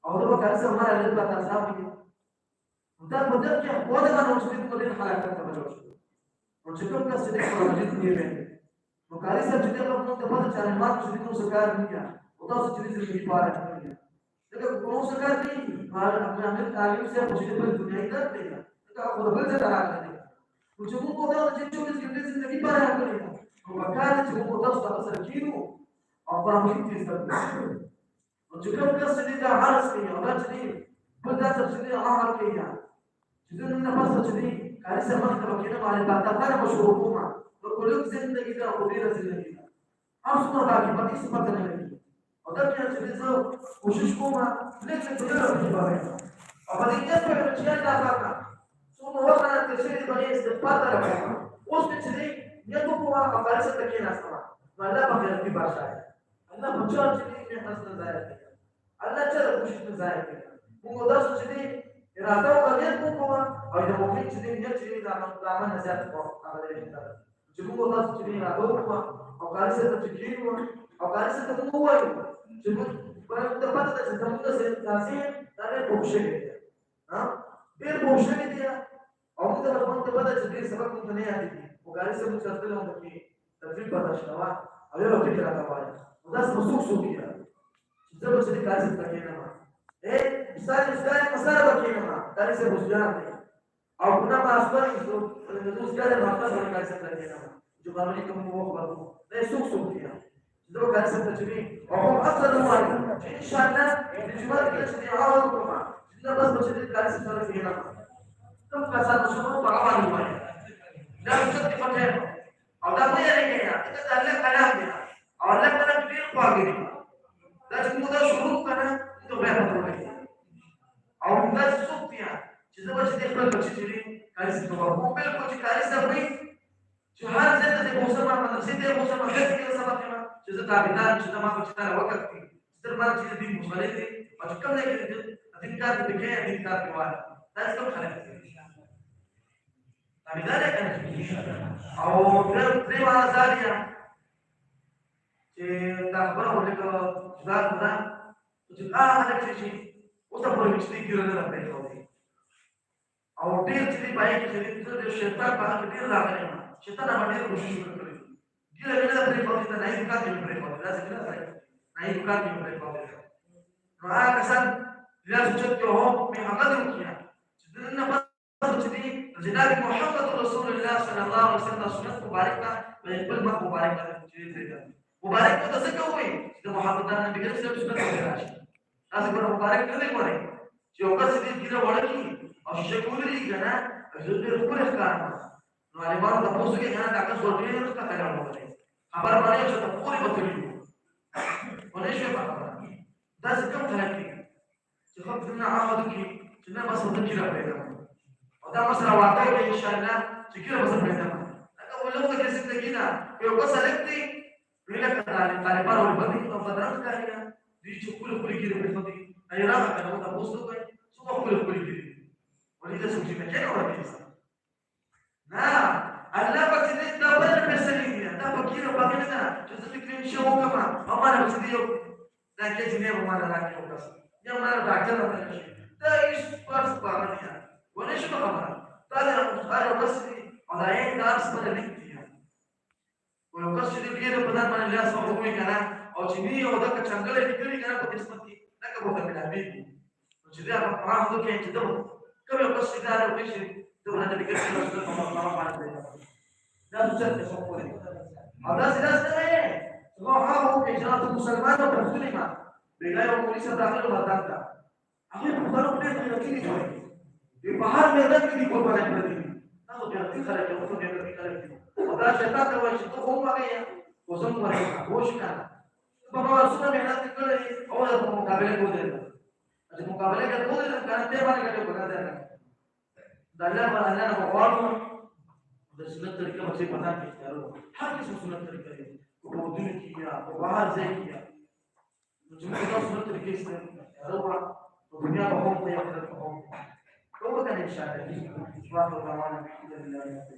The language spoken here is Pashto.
او دا کار څه مال له تاسو راوړي دا بدل کې هو دا نو چې په دې حالت کې راځي نو چې کوم څه دې په وجه کې دی نو کاری څه چې په موږ ته په چانه ما چې کوم څه کار نه کیا او تاسو چې دې په پاره نه دا کوم څه کار دی مال خپل عمل تعلیم سے چې په دنیا کې درته دا خو بل څه راغلی نو چې موږ په دا چې دې زندگی پاره راغلی نو وکړه چې موږ تاسو ته سره کینو او پر موږ دې ستاسو نو چې کوم څه دې دا حرس کوي او دا چې په دا څه دې عمل کوي چې نن په څه دې کاری څه مخ ته وکړه باندې باندې کار مشروع کومه نو کله زندگی دا او ډیره زندگی دا هم څومره باقي پاتې څه پاتې نه لري او دا چې زه کوشش کوم لیکن په دې راځي باندې او په دې کې چې دا کار څومره وخت نه چې دې باندې استفاده راکړم اوس چې دې یا ته په هغه باندې څه کې نه استعمال الله په دې باشا الله په چا چې دې حسن ظاهر کوي الله چې کوشش نه ظاهر کوي موږ دا چې دې اراده او نیت وکړو او د مؤمن چې دې نیت چې دا عمل نه زیات کوو هغه دې چې موږ تاسو چې اراده وکړو او کار څه ته کېږو او کار څه ته مو وایو چې موږ په پاتې چې زموږ سره تاسو دا نه پوښښ ها ډېر پوښښ دي او موږ ته په پاتې چې ډېر سبق مونږ نه یاد دي او کار څه موږ سره له موږ کې تدریب پاتې شوا او یو ټکی راځي دا څه مسوک شو دي چې زه به چې کار څه کوي نه مثال مسألة بكينما تاري سے بوزجان دے او کنا ماسپر دوس گاڑی ماسپر ہونے کا سکتا ہے جو قانونی کم وہ باتو نہیں سوک دیا جو کر سکتا چلی اور اصل ہوا انشاءاللہ جمعہ کے چلی آواز کرنا جتنا بس بچے کار سے سارے دینا تم کا ساتھ شروع پرواہ ہوا ہے لا چت فتح اور دا نہیں رہ گیا یہ اللہ کلام دیا اور اللہ کلام دیر پا گئی دا جمعہ شروع کرنا تو بہتر ہو گئی او موږ سوتیا چې زما چې خپل بچی چې کاری څه کوو په بل کو چې کاری څه وي چې هر څه ته موسم باندې څه ته موسم باندې کې سبب دی چې زه تابعدار چې زما په چتاره وخت کې ستر ما چې دې مصالح دي او کوم نه کې دې کار دې کې دې کار کوي دا څه خلک دي تابعدار کنه او دې والا ځالیا چې دا خبره ولکه ځان نه چې هغه چې اوسه په وچ دي ګرځنه نه پېښ وي او ډېر چې دی پای کې چې د شیطان په اړه ډېر راغلی شیطان باندې کوشش وکړي ګیله نه پرې پاتې نه یې کار دی پرې پاتې دا څنګه نه یې کار دی پرې پاتې نو هغه کسان بیا چې هو په هغه دی چې دنه په چې دی جناب محمد رسول الله صلی الله علیه وسلم سنت مبارک په خپل مخ مبارک چې دی مبارک ته څه کوي چې محمد نبی کریم صلی الله علیه وسلم راشي تاسو ګور مبارک نه دی کوی چې اوګه دې ګیره وړکی او شکولې کنه زړه خپل ښکار نو علماء د پوسو کې کنه تاسو ورته نه څه کار وکړي خبر باندې چې ته پوری بتلیو ولې شي په دا څه کوم خلک دي چې خپل نه عامه کې چې نه بس د ګیره پیدا او دا مسله واقع ان شاء الله چې ګیره بس پیدا دا ولوګه کې څه کېنا یو بس لکتي ویل کړه طالبان ول باندې په بدرنګ کارینا دي چې کول ګیره په دې ایران کنه دا پوسټ کوي څو کول ګیره ولې دا څه چې نه راځي نه الله پکې دې دا بل مسلې دي دا پکې نو پکې نه چې څه فکر شي وکما او ما نه څه دی دا کې چې نه ما نه راځي او تاسو یا ما نه ډاکټر نه شي دا هیڅ فرض باندې نه ولې شو خبره دا نه هر بس او دا یې درس په لیکي ولو کس چې دې په دغه باندې لاس وګورئ کنه او چې می یو دغه څنګه لیکلي کنه په قسمت کې دا کومه ملامي دي چې دا په هغه کې چې دا کوم یو کس چې دا راوړي شي دا نه دې کې څه څه په هغه باندې دا څه څه څه کوي او دا څه څه نه هو هغه کې چې تاسو مسلمانانو په ځینې ما بګای او پولیس داخله وردان دا هغه په خپل په دې کې دي په بهر میدان کې دي په باندې پردي تاسو بیا دې خلک یو څه دې خلک دا شیطان ته وایي چې ته هم وایې وزم وایې وښ کنه په واسطه مهنت کړې او د مقابله کوله چې مقابله کوله کنه ته باندې کټو کنه دا الله باندې نه وغواړو د سنت طریقه مې پتا کې کارو هر څه سنت طریقه دی په ودونو کې یا په بهر ځای کې نو چې موږ تاسو سنت طریقې سره راوړو په دنیا په هم په یو ځای په هم کومه کنه ان شاء الله واخر دعوانا الحمد لله